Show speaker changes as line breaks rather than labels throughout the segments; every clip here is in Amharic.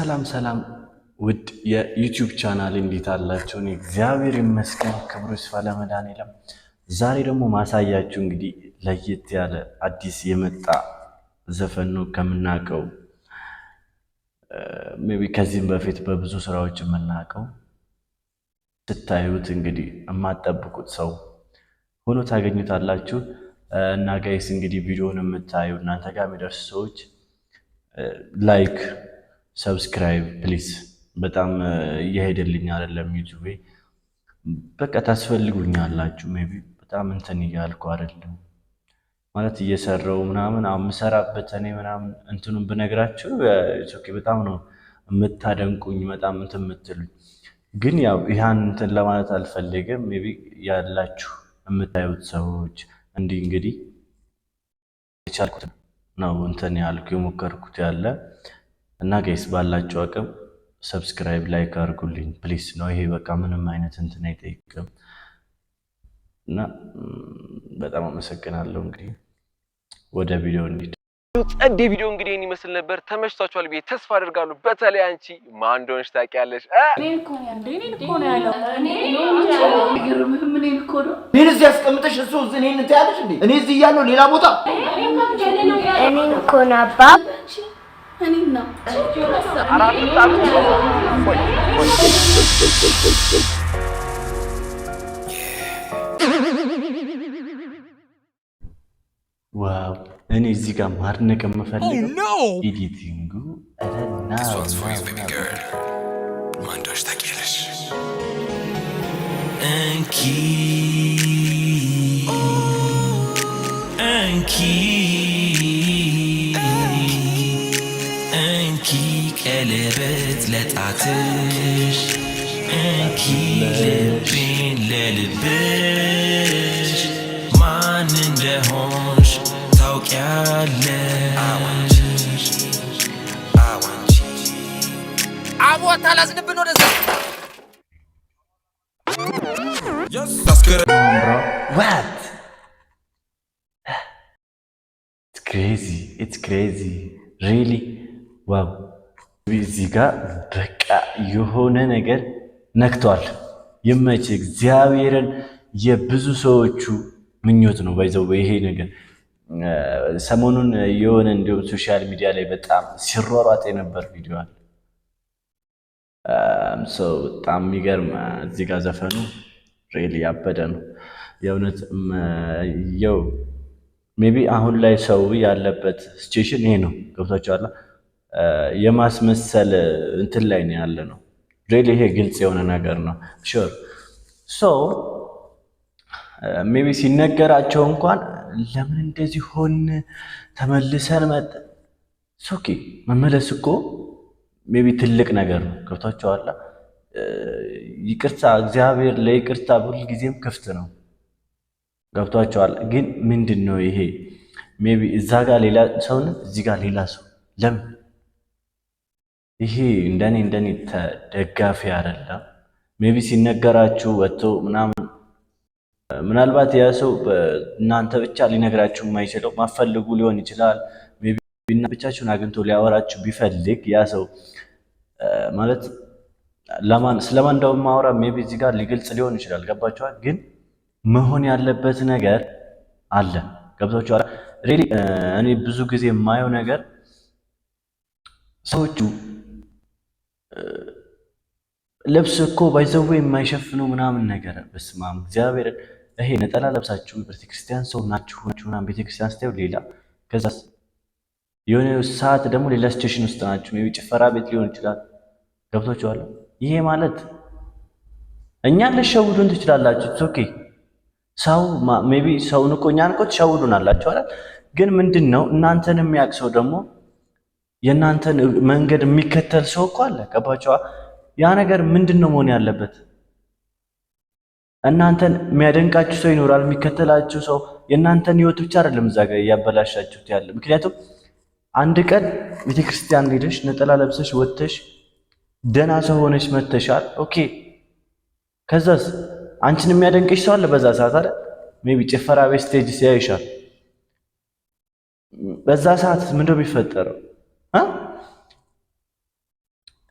ሰላም ውድ የዩቲዩብ ቻናል እንዴት አላችሁ? እኔ እግዚአብሔር ይመስገን ክብሩ ይስፋ ለመድኃኔዓለም። ዛሬ ደግሞ ማሳያችሁ እንግዲህ ለየት ያለ አዲስ የመጣ ዘፈን ነው ከምናውቀው ሜቢ ከዚህም በፊት በብዙ ስራዎች የምናውቀው ስታዩት እንግዲህ የማትጠብቁት ሰው ሆኖ ታገኙታላችሁ። እና ጋይስ እንግዲህ ቪዲዮውን የምታዩ እናንተ ጋር የሚደርሱ ሰዎች ላይክ ሰብስክራይብ ፕሊዝ። በጣም እየሄደልኝ አይደለም ዩቲዩብ በቃ ታስፈልጉኛላችሁ። ሜቢ በጣም እንትን እያልኩ አይደለም ማለት እየሰራው ምናምን አምሰራበት እኔ ምናምን እንትኑን ብነግራችሁ ኦኬ በጣም ነው የምታደንቁኝ በጣም እንትን የምትሉኝ፣ ግን ያው ይሄን እንትን ለማለት አልፈልግም። ሜቢ ያላችሁ የምታዩት ሰዎች እንግዲህ የቻልኩት ነው እንትን ያልኩ የሞከርኩት ያለ እና ጋይስ ባላችሁ አቅም ሰብስክራይብ ላይክ አድርጉልኝ ፕሊስ ነው። ይሄ በቃ ምንም አይነት እንትን አይጠይቅም እና በጣም አመሰግናለሁ። እንግዲህ ወደ ቪዲዮ እንሂድ።
ጸዴ ቪዲዮ እንግዲህ ይመስል ነበር። ተመችቷችኋል ብዬ ተስፋ አደርጋለሁ። በተለይ አንቺ ማን እንደሆነሽ ታውቂያለሽ? እኔን
እዚህ አስቀምጠሽ እሱ እኔን ትያለሽ እንዴ? እኔ እዚህ እያለሁ ሌላ ቦታ
እኔን እኮ ነው አባ እኔን ነው
ዋው እኔ እዚህ ጋር ማድነቅ የምፈልገው ኤዲቲንጉ አረና
ማንዶሽ ታውቂያለሽ? እንኪ ቀለበት ለጣትሽ፣ እንኪ ልቤን ለልብሽ፣ ማን እንደሆንሽ ታውቂያለሽ።
አቦታ ላዝንብን ወደዛ
What? It's crazy. Really? Wow. እዚህ ጋር በቃ የሆነ ነገር ነክቷል። ይመች እግዚአብሔርን የብዙ ሰዎቹ ምኞት ነው ባይዘው ይሄ ነገር ሰሞኑን የሆነ እንዲሁም ሶሻል ሚዲያ ላይ በጣም ሲሯሯጥ የነበር ቪዲዮ አለ። በጣም የሚገርም እዚህ ጋር ዘፈኑ ሪሊ ያበደ ነው የእውነት። ሜቢ አሁን ላይ ሰው ያለበት ሲቹዌሽን ይሄ ነው። ገብቷችኋል? የማስመሰል እንትን ላይ ነው ያለ ነው። ሪሊ ይሄ ግልጽ የሆነ ነገር ነው። ሹር ሶ ሜቢ ሲነገራቸው እንኳን ለምን እንደዚህ ሆን ተመልሰን መጣ ኦኬ መመለስ እኮ ሜቢ ትልቅ ነገር ነው። ገብቷችኋል? ይቅርታ እግዚአብሔር ለይቅርታ ሁልጊዜም ክፍት ነው። ገብቷችኋል? ግን ምንድነው ይሄ ሜቢ እዛ ጋር ሌላ ሰው ነው እዚህ ጋር ሌላ ሰው ለምን ይሄ እንደኔ ተደጋፊ አይደለም። ሜቢ ሲነገራችሁ ወጥቶ ምናልባት ያ ሰው እናንተ ብቻ ሊነግራችሁ የማይችለው ማፈልጉ ሊሆን ይችላል። ሜቢ ብቻችሁን አግኝቶ ሊያወራችሁ ቢፈልግ ያ ሰው ማለት ስለማን እንደማወራ ሜቢ እዚህ ጋር ሊገልጽ ሊሆን ይችላል። ገባችኋል? ግን መሆን ያለበት ነገር አለ። ገብታችኋል? ሪሊ እኔ ብዙ ጊዜ የማየው ነገር ሰዎቹ ልብስ እኮ ባይዘው የማይሸፍነው ምናምን ነገር በስመ አብ እግዚአብሔር ይሄ ነጠላ ለብሳችሁ ቤተክርስቲያን ሰው ናችሁ ምናምን ቤተክርስቲያን ስታዩ ሌላ፣ ከዛ የሆነ ሰዓት ደግሞ ሌላ ሲቹዌሽን ውስጥ ናችሁ። ሜቢ ጭፈራ ቤት ሊሆን ይችላል። ገብታችኋል? ይሄ ማለት እኛን ልትሸውዱን ትችላላችሁ። ኦኬ ሰው ሜቢ ሰውን እኮ እኛን እኮ ትሸውዱናላችሁ አይደል? ግን ምንድነው እናንተን የሚያውቅ ሰው ደግሞ የእናንተን መንገድ የሚከተል ሰው እኮ አለ። ገባችኋል? ያ ነገር ምንድነው መሆን ያለበት? እናንተን የሚያደንቃችሁ ሰው ይኖራል፣ የሚከተላችሁ ሰው። የእናንተን ህይወት ብቻ አይደለም እዛ ጋር እያበላሻችሁት ያለ። ምክንያቱም አንድ ቀን ቤተክርስቲያን ሄደሽ ነጠላ ለብሰሽ ወጥተሽ ደህና ሰው ሆነሽ መተሻል። ኦኬ ከዛስ አንቺን የሚያደንቅሽ ሰው አለ በዛ ሰዓት አይደል? ሜቢ ጭፈራ ቤት ስቴጅ ሲያይሻል በዛ ሰዓት ምንድነው የሚፈጠረው?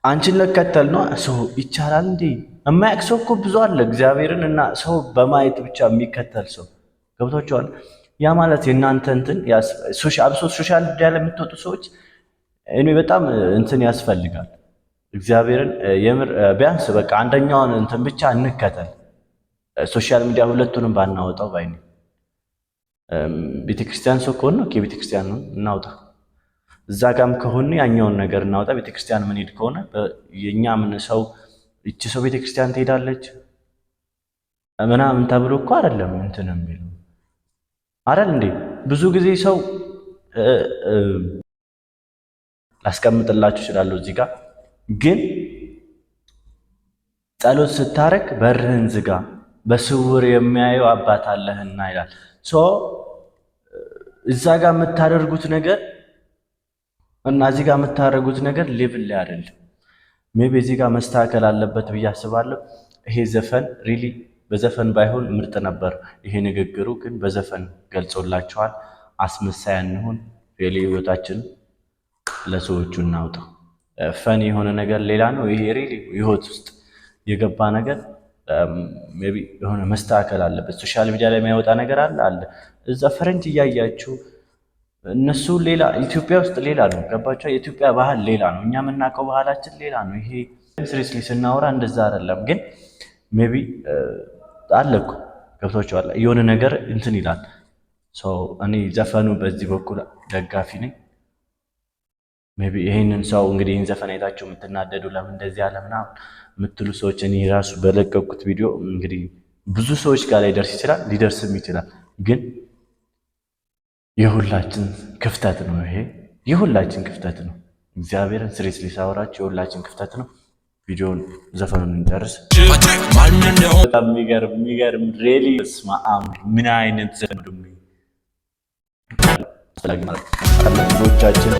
አንቺን ልከተል ነው ሰው ይቻላል እንዴ? የማያውቅ ሰው እኮ ብዙ አለ። እግዚአብሔርን እና ሰው በማየት ብቻ የሚከተል ሰው ገብቷቸዋል። ያ ማለት የእናንተ እንትን አብሶ ሶሻል ሚዲያ ላይ የምትወጡ ሰዎች እኔ በጣም እንትን ያስፈልጋል። እግዚአብሔርን የምር ቢያንስ በቃ አንደኛውን እንትን ብቻ እንከተል። ሶሻል ሚዲያ ሁለቱንም ባናወጣው ባይ ነኝ። ቤተክርስቲያን ሰው ከሆነ ቤተክርስቲያን ነው እናውጣ፣ እዛ ጋም ከሆነ ያኛውን ነገር እናውጣ። ቤተክርስቲያን ምን ሄድ ከሆነ የኛ ምን ሰው እቺ ሰው ቤተክርስቲያን ትሄዳለች ምናምን ተብሎ እኮ አይደለም እንትን የሚለው አይደል እንዴ? ብዙ ጊዜ ሰው ላስቀምጥላችሁ እችላለሁ እዚህ ጋር ግን ጸሎት ስታረግ በርህን ዝጋ በስውር የሚያየው አባት አለህና ይላል። እዛ ጋር የምታደርጉት ነገር እና እዚህ ጋር የምታደርጉት ነገር ሌቭል ላይ አይደለም። ሜቢ እዚህ ጋር መስተካከል አለበት ብዬ አስባለሁ። ይሄ ዘፈን ሪሊ በዘፈን ባይሆን ምርጥ ነበር። ይሄ ንግግሩ ግን በዘፈን ገልጾላቸዋል። አስመሳይ አንሁን። ሪሊ ህይወታችን ለሰዎቹ እናውጣ። ፈን የሆነ ነገር ሌላ ነው። ይሄ ሪሊ ህይወት ውስጥ የገባ ነገር ሜቢ የሆነ መስተካከል አለበት። ሶሻል ሚዲያ ላይ የሚያወጣ ነገር አለ እዛ ፈረንጅ እያያችሁ እነሱ ሌላ፣ ኢትዮጵያ ውስጥ ሌላ ነው። ገባችሁ? የኢትዮጵያ ባህል ሌላ ነው። እኛ የምናውቀው ባህላችን ሌላ ነው። ይሄ ሲሪየስሊ ስናወራ እንደዛ አይደለም። ግን ሜቢ አለ እኮ ገብቷችኋል። የሆነ ነገር እንትን ይላል። እኔ ዘፈኑ በዚህ በኩል ደጋፊ ነኝ። ሜቢ ይሄንን ሰው እንግዲህ ይህን ዘፈን አይታችሁ የምትናደዱ ለምን እንደዚህ ያለ ምናምን የምትሉ ሰዎች እኔ ራሱ በለቀቁት ቪዲዮ እንግዲህ ብዙ ሰዎች ጋር ሊደርስ ይችላል፣ ሊደርስም ይችላል። ግን የሁላችን ክፍተት ነው። ይሄ የሁላችን ክፍተት ነው። እግዚአብሔርን ሲሪየስሊ ሳወራችሁ የሁላችን ክፍተት ነው። ቪዲዮውን ዘፈኑን እንጨርስ። በጣም የሚገርም ሬሊ ስማአም ምን አይነት ዘፈን ብዙዎቻችን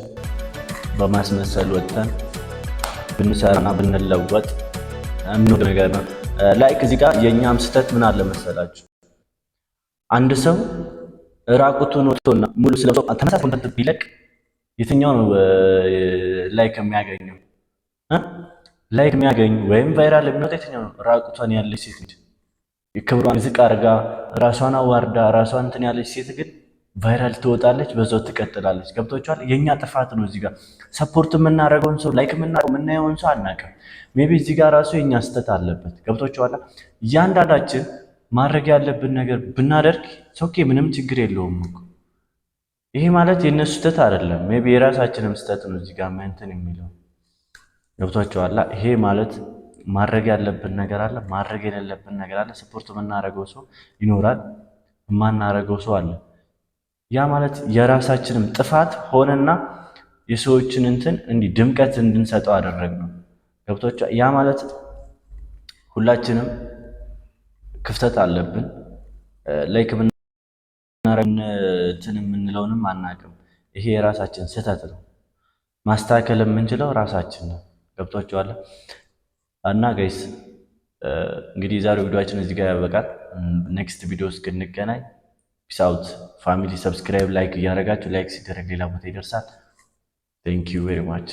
በማስመሰል ወጥተን ብንሰራና ብንለወጥ ምን ነገር ነው። ላይክ እዚህ ጋር የኛም ስህተት ምን አለ መሰላችሁ? አንድ ሰው ራቁቱን ወጥቶና ሙሉ ስለብሶ ተመሳሳይ ኮንተንት ቢለቅ የትኛው ነው ላይክ የሚያገኘው? ላይክ የሚያገኝ ወይም ቫይራል የሚወጣ የትኛው ነው? ራቁቷን ያለች ሴት ልጅ ክብሯን ዝቅ አድርጋ ራሷን አዋርዳ ራሷን እንትን ያለች ሴት ግን ቫይራል ትወጣለች፣ በዛው ትቀጥላለች። ገብቷችኋል? የኛ ጥፋት ነው። እዚህ ጋር ሰፖርት የምናደርገውን ሰው ላይክ የምናየውን ሰው አናውቅም። ሜቢ እዚህ ጋር ራሱ የኛ ስህተት አለበት። ገብቷችኋል? እያንዳንዳችን ማድረግ ያለብን ነገር ብናደርግ ኦኬ፣ ምንም ችግር የለውም እኮ። ይሄ ማለት የእነሱ ስህተት አይደለም። ሜቢ የራሳችንም ስህተት ነው እዚህ ጋር እንትን የሚለው ገብቷችኋል? ይሄ ማለት ማድረግ ያለብን ነገር አለ፣ ማድረግ የሌለብን ነገር አለ። ሰፖርት የምናደርገው ሰው ይኖራል፣ የማናደርገው ሰው አለ። ያ ማለት የራሳችንም ጥፋት ሆነና የሰዎችን እንትን እንዲህ ድምቀት እንድንሰጠው አደረግነው። ገብቷችኋል? ያ ማለት ሁላችንም ክፍተት አለብን። ላይክ እንትን የምንለውንም አናውቅም። ይሄ የራሳችን ስህተት ነው። ማስተካከል የምንችለው ራሳችን ነው። ገብቷችኋል? እና ጋይስ እንግዲህ የዛሬው ቪዲዮአችን እዚህ ጋር ያበቃል። ኔክስት ቪዲዮ እስክንገናኝ ፒስ አውት ፋሚሊ። ሰብስክራይብ ላይክ እያደረጋችሁ ላይክ ሲደረግ ሌላ ቦታ ይደርሳል። ቴንክ ዩ ቬሪ ማች